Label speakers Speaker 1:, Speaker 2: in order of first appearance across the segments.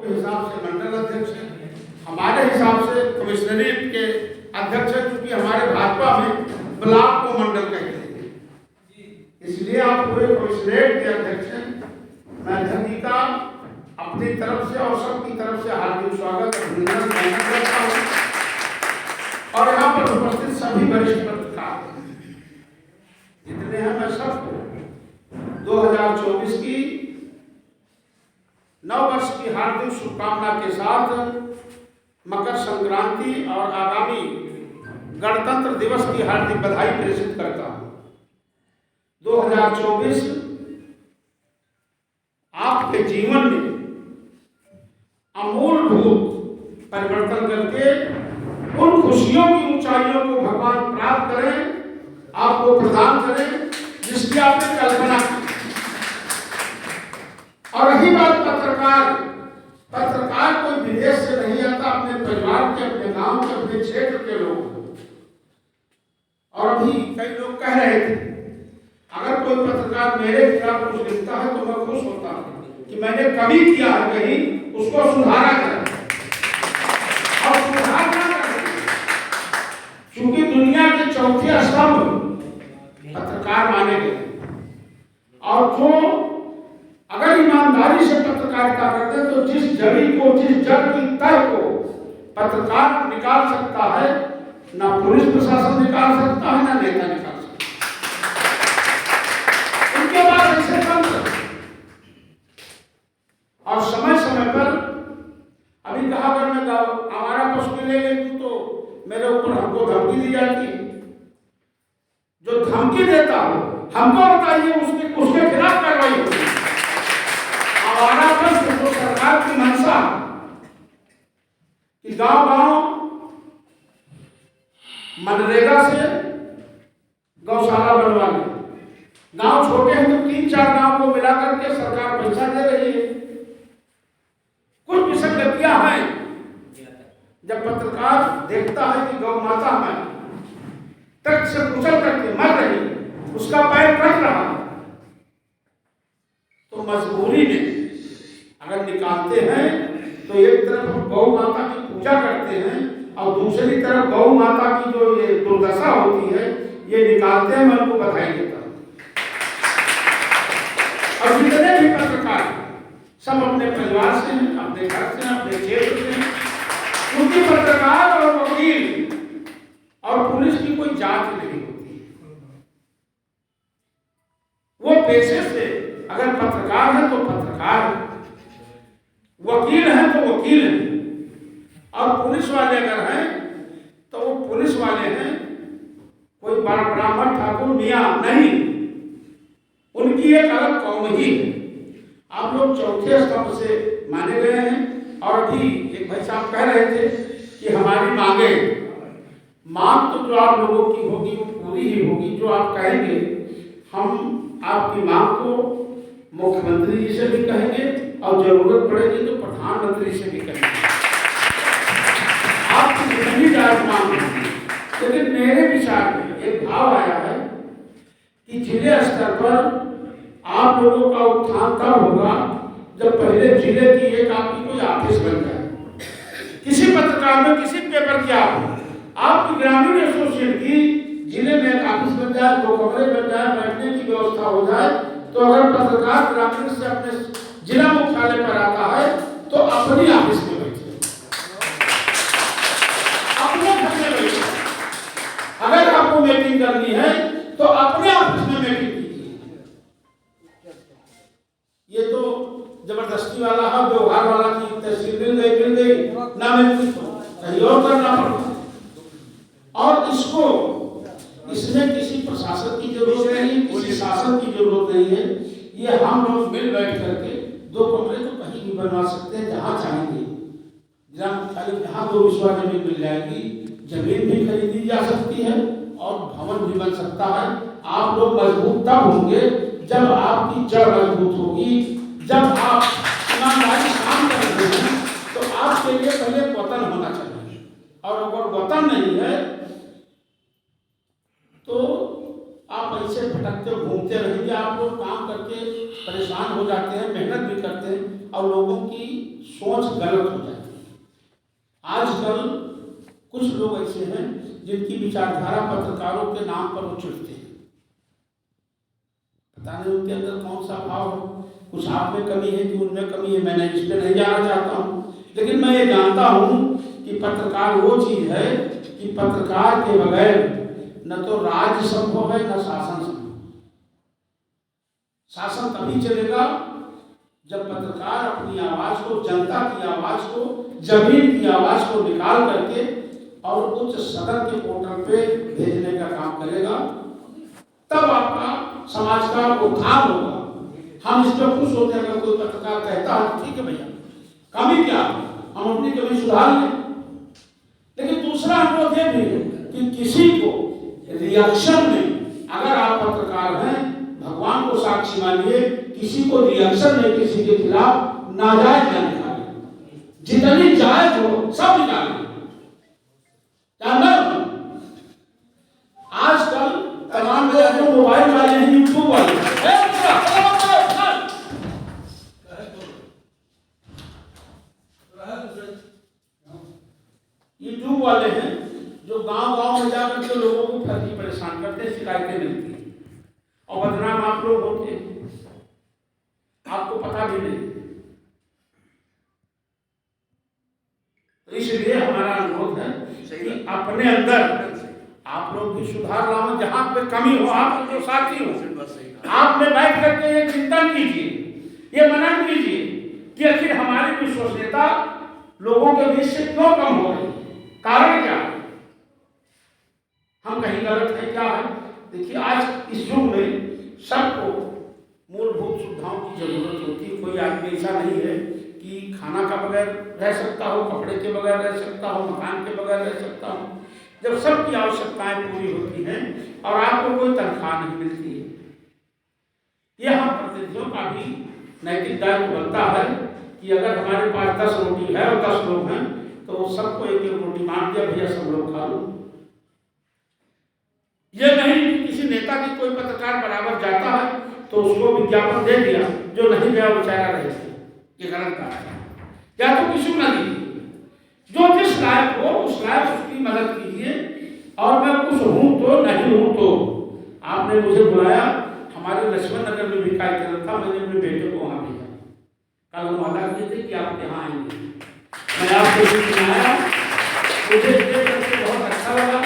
Speaker 1: के हिसाब से मंडल अध्यक्ष हैं, हमारे हिसाब से कमिश्नरेट के अध्यक्ष हैं, क्योंकि हमारे भाजपा में ब्लॉक को मंडल कहते हैं, इसलिए आप पूरे कमिश्नरेट के अध्यक्ष हैं। मैं धरती का अपनी तरफ से और सबकी तरफ से हार्दिक स्वागत अभिनंदन करता हूँ। और यहाँ पर उपस्थित सभी वरिष्ठ पत्रकार जितने हैं, मैं सबको 2024 की नव वर्ष की हार्दिक शुभकामना के साथ मकर संक्रांति और आगामी गणतंत्र दिवस की हार्दिक बधाई प्रेषित करता हूँ। 2024 आपके जीवन में अमूलभूत परिवर्तन करके उन खुशियों की ऊंचाइयों को भगवान प्राप्त करें, आपको प्रदान करें जिसकी आपने कल्पना की। और रही बात पत्रकार कोई विदेश से नहीं आता, अपने परिवार के, अपने गांव के, अपने क्षेत्र के लोग। और अभी कई लोग कह रहे थे अगर कोई पत्रकार मेरे खिलाफ कुछ लिखता है तो मैं खुश होता हूं कि मैंने कभी किया है कहीं, उसको सुधारा करें और सुधार ना करें, क्योंकि दुनिया के चौथे स्तंभ पत्रकार माने गए। और जो अगर ईमानदारी से पत्रकारिता करते तो जिस जड़ी को, जिस जड़ की तह को पत्रकार निकाल सकता है, ना पुलिस प्रशासन निकाल सकता है, ना नेता निकाल सकता है। उनके पास ऐसे तंत्र और समय समय पर अभी कहा अगर मैं हमारा पशु ले लेती तो मेरे ऊपर हमको धमकी दी जाती है। जो धमकी देता हो हमको बताइए, उसके खिलाफ कार्रवाई होगी। हमारा प्रश्न तो सरकार की मंशा कि गांव-गांव मनरेगा से गौशाला बनवा ले। गांव छोटे हैं तो 3-4 गांव को मिलाकर के सरकार पैसा दे रही है। कुछ विसंगतियां हैं। जब पत्रकार देखता है कि गौ माता में ट्रक से कुचल करके मर रही, उसका पैर कट रहा, तो मजबूरी में अगर निकालते हैं तो एक तरफ हम गौ माता की पूजा करते हैं और दूसरी तरफ गौ माता की जो ये दुर्दशा होती है ये निकालते हैं। मैं उनको बधाई देता हूँ। और जितने भी पत्रकार सब अपने परिवार से हैं, अपने घर से, अपने क्षेत्र से, क्योंकि पत्रकार और वकील और पुलिस की कोई जांच नहीं होती। वो पेशे से अगर पत्रकार है तो पत्रकार है, वकील हैं तो वकील हैं, और पुलिस वाले अगर हैं तो वो पुलिस वाले हैं। कोई ब्राह्मण ठाकुर मियां नहीं, उनकी एक अलग कौम ही है। आप लोग चौथे स्तंभ से माने गए हैं। और अभी एक भाई साहब कह रहे थे कि हमारी मांग तो जो आप लोगों की होगी वो पूरी ही होगी। जो आप कहेंगे हम आपकी मांग को मुख्यमंत्री जी से भी कहेंगे और जरूरत पड़ेगी तो प्रधानमंत्री से भी कहेंगे। आपकी जितनी जायज मांग होगी। लेकिन मेरे विचार में एक भाव आया है कि जिले स्तर पर आप लोगों का उत्थान तब होगा जब पहले जिले की एक आपकी कोई ऑफिस बन जाए। किसी पत्रकार में, किसी पेपर की आपकी ग्रामीण एसोसिएशन की जिले में एक ऑफिस बन जाए, 2 कमरे बन जाए, बैठने की व्यवस्था हो जाए, तो अगर पत्रकार ग्रामीण से अपने जिला मुख्यालय पर आता है तो अपनी ऑफिस में बैठे, अपने घर में बैठे। अगर आपको मीटिंग करनी है तो अपने ऑफिस में मीटिंग कीजिए। ये तो जबरदस्ती वाला है, व्यवहार वाला की तहसील मिल गई ना मिल तो कहीं और करना पड़ता। और इसमें किसी प्रशासन की जरूरत नहीं, किसी शासन की जरूरत नहीं है। ये हम लोग मिल बैठ करके 2 कमरे तो कहीं भी बनवा सकते हैं, जहाँ चाहेंगे। जिला मुख्यालय जहाँ 2 विश्वा जमीन मिल जाएगी, जमीन भी खरीदी जा सकती है और भवन भी बन सकता है। आप लोग मजबूत तब होंगे जब आपकी जड़ मजबूत होगी, जब आप ईमानदारी काम कर रहे हैं। तो आपके लिए पहले वतन होना चाहिए, और अगर वतन नहीं है तो आप ऐसे भटकते घूमते रहेंगे। आप लोग काम करके परेशान हो जाते हैं, मेहनत भी करते हैं और लोगों की सोच गलत हो जाती है। आजकल कुछ लोग ऐसे हैं जिनकी विचारधारा पत्रकारों के नाम पर वो चिढ़ते हैं। पता नहीं उनके अंदर कौन सा भाव है, कुछ आप में कमी है कि उनमें कमी है, मैंने इस पर नहीं जाना चाहता हूँ। लेकिन मैं ये जानता हूँ कि पत्रकार वो चीज है कि पत्रकार के बगैर न तो राज्य संभव है न शासन संभव। शासन तभी चलेगा जब पत्रकार अपनी आवाज को, जनता की आवाज को, जमीन की आवाज को निकाल करके और उच्च सदन के पोर्टल पे भेजने का काम करेगा, तब आपका समाज का उद्धार होगा। हम इस पर खुश होते हैं अगर कोई पत्रकार कहता है ठीक है भैया, कमी क्या, हम अपनी कमी सुधार लें। लेकिन दूसरा अनुरोध यह भी है कि किसी को रिएक्शन में, अगर आप पत्रकार हैं, भगवान को साक्षी मानिए, किसी को रिएक्शन में किसी के खिलाफ नाजायज न निकालें। जितनी जायज हो सब निकालें। आजकल तमाम लोग मोबाइल वाले हैं, यूट्यूब वाले हैं जो गांव-गांव में जाकर के लोगों को फर्जी परेशान करते हैं, शिकायतें मिलती हैं और बदनाम आप लोग होते हैं, आपको पता भी नहीं। तो इसलिए हमारा अनुरोध है कि अपने अंदर आप लोग भी सुधार लाओ। जहां पे कमी हो, आप जो साथी हो, आप में बैठ करके ये चिंतन कीजिए, ये मनन कीजिए कि आखिर हमारी विश्वसनीयता लोगों के बीच से क्यों कम हो रही है, कारण क्या है, हम कहीं गलत है, क्या है। देखिए आज इस युग में सबको मूलभूत सुविधाओं की जरूरत होती है। कोई आदमी ऐसा नहीं है कि खाना का बगैर रह सकता हो, कपड़े के बगैर रह सकता हो, मकान के बगैर रह सकता हो। जब सबकी आवश्यकताएं पूरी होती हैं और आपको कोई तनख्वाह नहीं मिलती है, यह हम प्रतिनिधियों का भी नैतिक दायित्व बनता है कि अगर हमारे पास 10 रोटी है और 10 लोग हैं तो सबको एक एक रोटी मांग दिया, भैया सब लोग खा लो। ये नहीं कि किसी नेता की कोई पत्रकार बराबर जाता है तो उसको विज्ञापन दे दिया, जो नहीं गया बेचारा रहे, ये गलत बात है। या तो किसी को ना दीजिए, जो जिस लायक हो उस लायक उसकी मदद कीजिए। और मैं कुछ हूं तो नहीं हूं तो, आपने मुझे बुलाया, हमारे लक्ष्मण नगर में भी कार्यक्रम था, मैंने अपने बेटे को वहां भेजा। कल हम वादा किए थे कि आप यहाँ आएंगे, मैं आपको सुनाया, मुझे देख करके बहुत अच्छा लगा।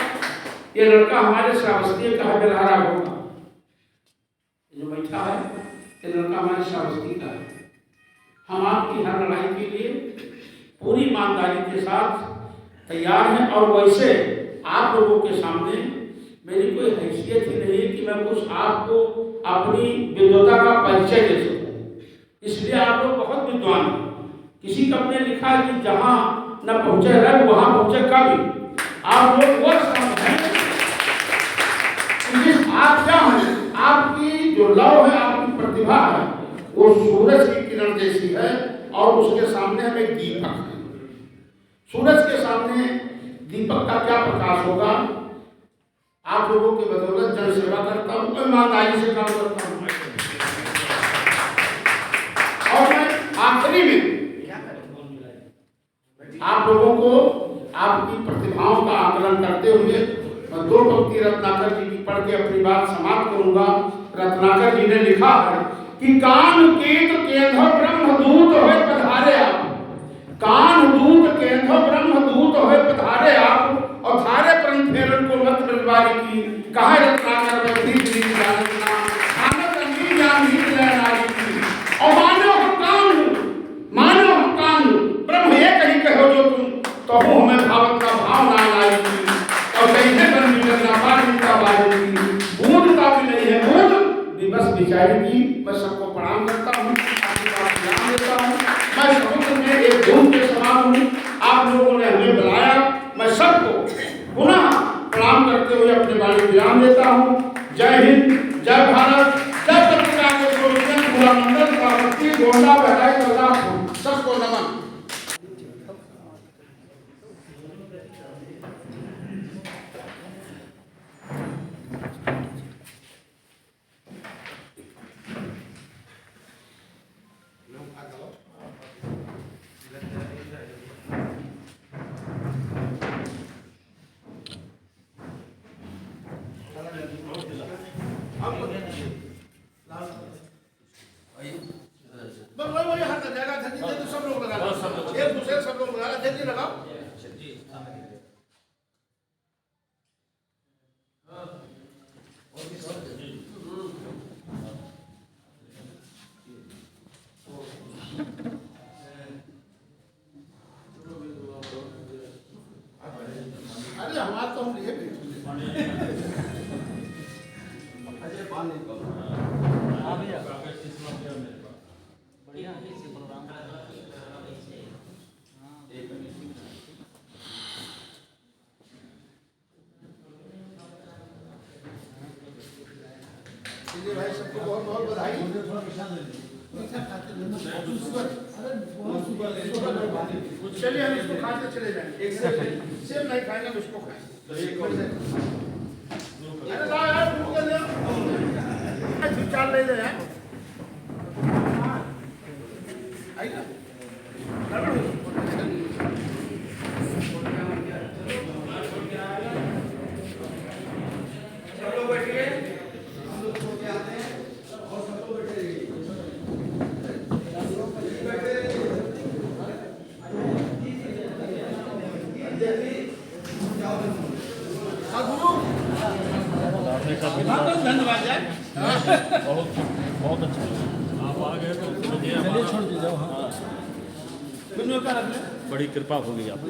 Speaker 1: ये लड़का हमारे श्रावस्ती का है, बेलहारा होगा, जो बैठा है ये लड़का हमारे श्रावस्ती का है। हम आपकी हर लड़ाई के लिए पूरी ईमानदारी के साथ तैयार हैं। और वैसे आप लोगों के सामने मेरी कोई हैसियत ही नहीं है कि मैं कुछ आपको अपनी विद्वता का परिचय दे सकूं। इसलिए आप लोग बहुत विद्वान हैं। किसी कब ने लिखा है कि जहां न पहुंचे रहे वहां पहुंचे कभी। आप लोग वो समझ हैं कि आप क्या हैं, आपकी जो लव है, आपकी प्रतिभा है, वो सूरज की किरण जैसी है और उसके सामने हम एक दीपक है। सूरज के सामने दीपक का क्या प्रकाश होगा। आप लोगों के बदौलत जन सेवा करता हूँ, ईमानदारी से काम करता हूँ। और मैं आखिरी में आप लोगों को आपकी प्रतिभाओं का आकलन करते हुए मैं 2 पंक्ति रत्नाकर जी की पढ़ के अपनी बात समाप्त करूंगा। रत्नाकर जी ने लिखा है कि कान केत केंद्र ब्रह्मदूत होए पधारे आप, कान दूत केंद्र ब्रह्मदूत होए पधारे आप, और धारे परम फेरन को मत मिलवारी की, कहा रत्नाकर वैसी प्रीति जानना, आनंद अंगी ज्ञान ही नारी की। और मानो हम कान हूँ, मानो हम कान हूँ, ब्रह्म ये कहीं कहो जो तुम, तो हमें भावत का भाव ना लाई की, और कहीं है बन करना पानी का बारी की, बूंद का भी नहीं है बूंद बस बिचारी की। मैं सबको प्रणाम करता हूँ, आपकी बात ध्यान देता हूँ। मैं समुद्र में एक बूंद के समान हूँ। आप लोगों ने हमें बुलाया, मैं सबको पुनः प्रणाम करते हुए अपने वाणी विराम देता हूँ। जय हिंद, जय भारत, जय पत्रकार पूरा मंडल पार्वती गोंडा बहराई बलरामपुर, सबको नमन। सफेद ही लगाओ। अरे हमारा तो हम लिए
Speaker 2: हाँ भैया बढ़िया है इसी प्रोग्राम का।
Speaker 1: चलिए भाई, सबको बहुत बहुत बधाई। चलिए हम इसको खाते चले जाएंगे। सेब नहीं खाएंगे, हम इसको खाएंगे। अरे ला यार, भूख लगे। अच्छा चाल ले ले यार। आइए ना। सब लोग बैठिए। हम लोग सो के आते हैं और सब लोग बैठे रहिए। धन्यवाद यार,
Speaker 2: बहुत बहुत अच्छा आप आ गए तो चलिए छोड़ दीजिए। हाँ
Speaker 1: बड़ी
Speaker 2: बड़ी कृपा होगी आप।